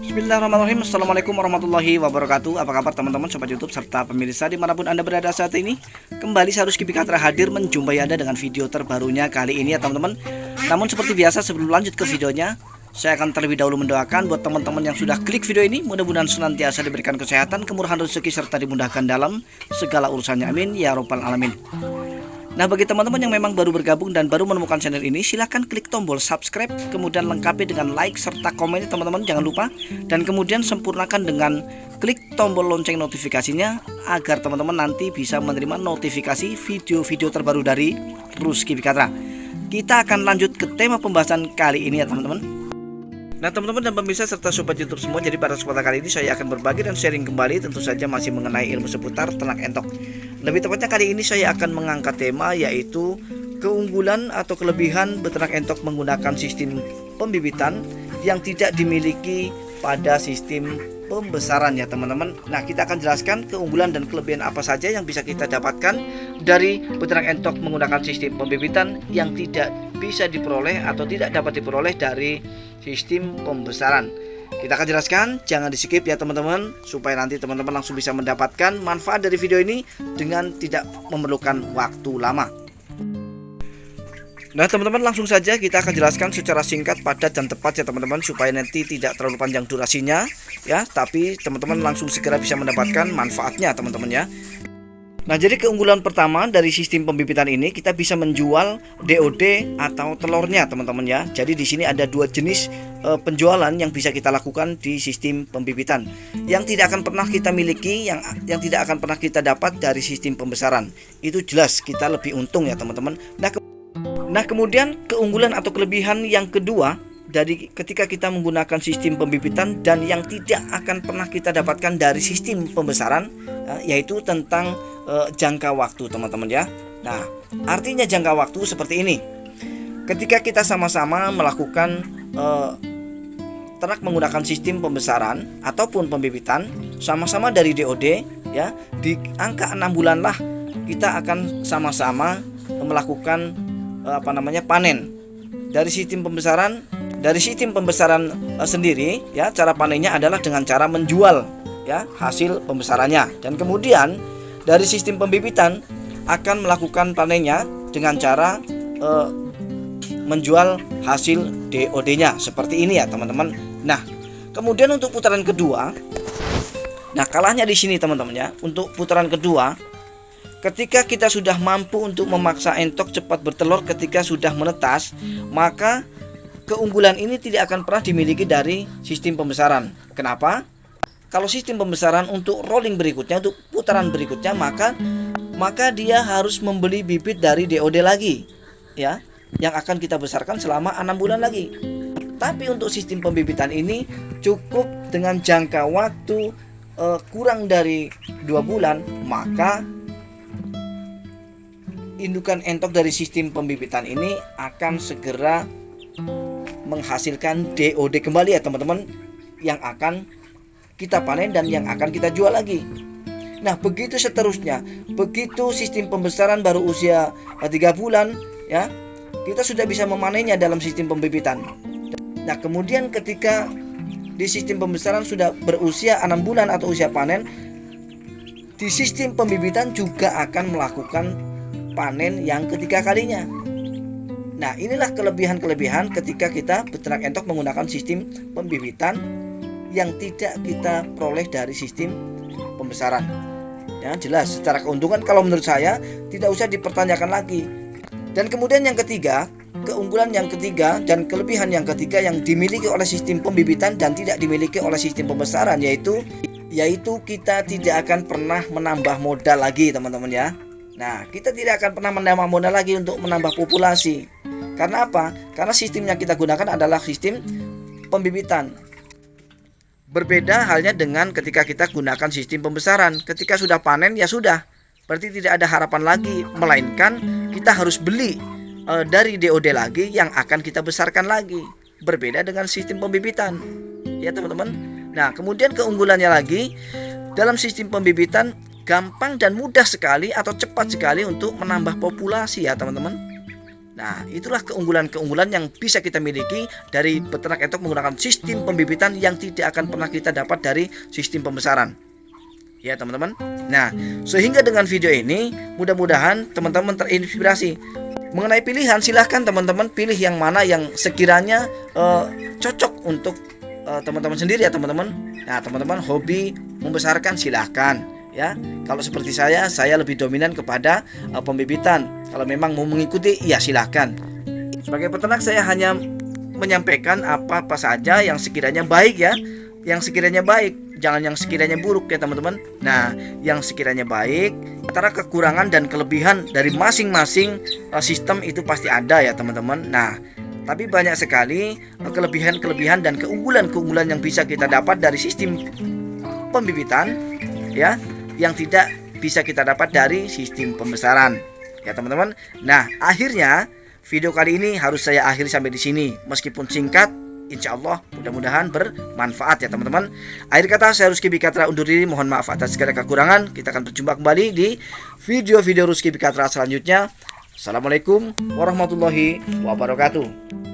Bismillahirrahmanirrahim. Assalamualaikum warahmatullahi wabarakatuh. Apa kabar teman-teman sobat YouTube serta pemirsa dimanapun Anda berada saat ini. Kembali Sahrus Kipikatra hadir menjumpai Anda dengan video terbarunya kali ini ya teman-teman. Namun seperti biasa sebelum lanjut ke videonya, saya akan terlebih dahulu mendoakan buat teman-teman yang sudah klik video ini, mudah-mudahan senantiasa diberikan kesehatan, kemurahan rezeki serta dimudahkan dalam segala urusannya. Amin ya robbal alamin. Nah, bagi teman-teman yang memang baru bergabung dan baru menemukan channel ini, silahkan klik tombol subscribe, kemudian lengkapi dengan like serta komen teman-teman, jangan lupa. Dan kemudian sempurnakan dengan klik tombol lonceng notifikasinya, agar teman-teman nanti bisa menerima notifikasi video-video terbaru dari Rusky Pikatra. Kita akan lanjut ke tema pembahasan kali ini ya teman-teman. Nah teman-teman dan pemirsa serta sobat YouTube semua, jadi pada kesempatan kali ini saya akan berbagi dan sharing kembali, tentu saja masih mengenai ilmu seputar ternak entok. Lebih tepatnya kali ini saya akan mengangkat tema yaitu keunggulan atau kelebihan beternak entok menggunakan sistem pembibitan yang tidak dimiliki pada sistem pembesaran ya teman-teman. Nah, kita akan jelaskan keunggulan dan kelebihan apa saja yang bisa kita dapatkan dari beternak entok menggunakan sistem pembibitan yang tidak bisa diperoleh atau tidak dapat diperoleh dari sistem pembesaran. Kita akan jelaskan, jangan di skip ya teman-teman, supaya nanti teman-teman langsung bisa mendapatkan manfaat dari video ini dengan tidak memerlukan waktu lama. Nah teman-teman, langsung saja kita akan jelaskan secara singkat, padat dan tepat ya teman-teman, supaya nanti tidak terlalu panjang durasinya ya, tapi teman-teman langsung segera bisa mendapatkan manfaatnya teman-teman ya. Nah, jadi keunggulan pertama dari sistem pembibitan ini, kita bisa menjual DOD atau telurnya teman-teman ya. Jadi di sini ada dua jenis penjualan yang bisa kita lakukan di sistem pembibitan, yang tidak akan pernah kita miliki, yang tidak akan pernah kita dapat dari sistem pembesaran. Itu jelas kita lebih untung ya teman-teman. Nah, kemudian keunggulan atau kelebihan yang kedua dari ketika kita menggunakan sistem pembibitan dan yang tidak akan pernah kita dapatkan dari sistem pembesaran, yaitu tentang jangka waktu teman-teman ya. Nah, artinya jangka waktu seperti ini. Ketika kita sama-sama melakukan ternak menggunakan sistem pembesaran ataupun pembibitan, sama-sama dari DOD ya, di angka 6 bulan lah kita akan sama-sama melakukan panen dari sistem pembesaran. Dari sistem pembesaran sendiri ya, cara panennya adalah dengan cara menjual ya hasil pembesarannya, dan kemudian dari sistem pembibitan akan melakukan panennya dengan cara menjual hasil DOD-nya seperti ini ya teman-teman. Nah, kemudian untuk putaran kedua, nah kalahnya di sini teman-teman ya. Untuk putaran kedua, ketika kita sudah mampu untuk memaksa entok cepat bertelur ketika sudah menetas, maka keunggulan ini tidak akan pernah dimiliki dari sistem pembesaran. Kenapa? Kalau sistem pembesaran untuk rolling berikutnya, untuk putaran berikutnya, maka dia harus membeli bibit dari DOD lagi ya, yang akan kita besarkan selama 6 bulan lagi. Tapi untuk sistem pembibitan ini cukup dengan jangka waktu kurang dari 2 bulan, maka indukan entok dari sistem pembibitan ini akan segera menghasilkan DOD kembali ya teman-teman, yang akan kita panen dan yang akan kita jual lagi. Nah, begitu seterusnya. Begitu sistem pembesaran baru usia 3 bulan ya, kita sudah bisa memanennya dalam sistem pembibitan. Nah, kemudian ketika di sistem pembesaran sudah berusia 6 bulan atau usia panen, di sistem pembibitan juga akan melakukan panen yang ketiga kalinya. Nah, inilah kelebihan-kelebihan ketika kita beternak entok menggunakan sistem pembibitan yang tidak kita peroleh dari sistem pembesaran. Ya, jelas secara keuntungan kalau menurut saya tidak usah dipertanyakan lagi. Dan kemudian yang ketiga, keunggulan yang ketiga dan kelebihan yang ketiga yang dimiliki oleh sistem pembibitan dan tidak dimiliki oleh sistem pembesaran, yaitu kita tidak akan pernah menambah modal lagi teman-teman ya. Nah, kita tidak akan pernah menambah modal lagi untuk menambah populasi. Karena apa? Karena sistem yang kita gunakan adalah sistem pembibitan. Berbeda halnya dengan ketika kita gunakan sistem pembesaran. Ketika sudah panen ya sudah, berarti tidak ada harapan lagi, melainkan kita harus beli dari DOD lagi yang akan kita besarkan lagi. Berbeda dengan sistem pembibitan ya teman-teman. Nah, kemudian keunggulannya lagi, dalam sistem pembibitan gampang dan mudah sekali atau cepat sekali untuk menambah populasi ya teman-teman. Nah, itulah keunggulan-keunggulan yang bisa kita miliki dari peternak entok menggunakan sistem pembibitan yang tidak akan pernah kita dapat dari sistem pembesaran. Ya teman-teman. Nah, sehingga dengan video ini mudah-mudahan teman-teman terinspirasi. Mengenai pilihan, silahkan teman-teman pilih yang mana yang sekiranya cocok untuk teman-teman sendiri ya teman-teman. Nah, teman-teman hobi membesarkan silahkan ya. Kalau seperti saya lebih dominan kepada pembibitan. Kalau memang mau mengikuti, ya silahkan. Sebagai peternak saya hanya menyampaikan apa-apa saja yang sekiranya baik ya. Yang sekiranya baik, jangan yang sekiranya buruk ya teman-teman. Nah, yang sekiranya baik, antara kekurangan dan kelebihan dari masing-masing sistem itu pasti ada ya teman-teman. Nah, tapi banyak sekali kelebihan-kelebihan dan keunggulan-keunggulan yang bisa kita dapat dari sistem pembibitan ya, yang tidak bisa kita dapat dari sistem pembesaran ya teman-teman. Nah, akhirnya video kali ini harus saya akhiri sampai di sini. Meskipun singkat, insya Allah mudah-mudahan bermanfaat ya teman-teman. Akhir kata saya Rusky Bikatra undur diri. Mohon maaf atas segala kekurangan. Kita akan berjumpa kembali di video-video Rusky Bikatra selanjutnya. Assalamualaikum warahmatullahi wabarakatuh.